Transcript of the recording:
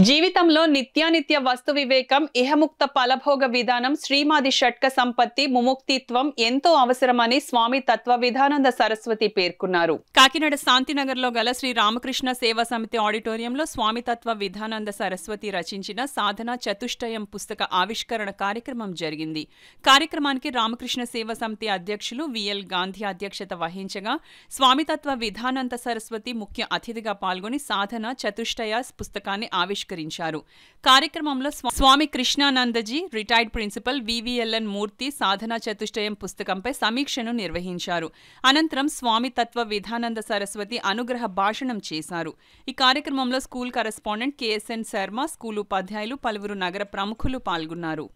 జీవితంలో నిత్యానిత్య వస్తు వివేకం, ఇహముక్త ఫలభోగ విధానం, శ్రీమాది షట్క సంపత్తి, ముముక్తిత్వం ఎంతో అవసరమని స్వామి తత్వ విధానంద సరస్వతి పేర్కొన్నారు. కాకినాడ శాంతినగర్లో గల శ్రీ రామకృష్ణ సేవా సమితి ఆడిటోరియంలో స్వామి తత్వ విధానంద సరస్వతి రచించిన సాధన చతుష్టయం పుస్తక ఆవిష్కరణ కార్యక్రమం జరిగింది. కార్యక్రమానికి రామకృష్ణ సేవా సమితి అధ్యక్షులు విఎల్ గాంధీ అధ్యక్షత వహించగా స్వామితత్వ విధానంద సరస్వతి ముఖ్య అతిథిగా పాల్గొని సాధన చతుష్టయ పుస్తకాన్ని ఆవిష్కరించారు. కార్యక్రమంలో స్వామి కృష్ణానందజీ, రిటైర్డ్ ప్రిన్సిపల్ వివిఎల్ఎన్ మూర్తి సాధన చతుష్టయం పుస్తకంపై సమీక్షను నిర్వహించారు. అనంతరం స్వామి తత్వ విధానంద సరస్వతి అనుగ్రహ భాషణం చేశారు. ఈ కార్యక్రమంలో school correspondent KSN Sharma, school ఉపాధ్యాయులు, పలువురు నగర ప్రముఖులు పాల్గొన్నారు.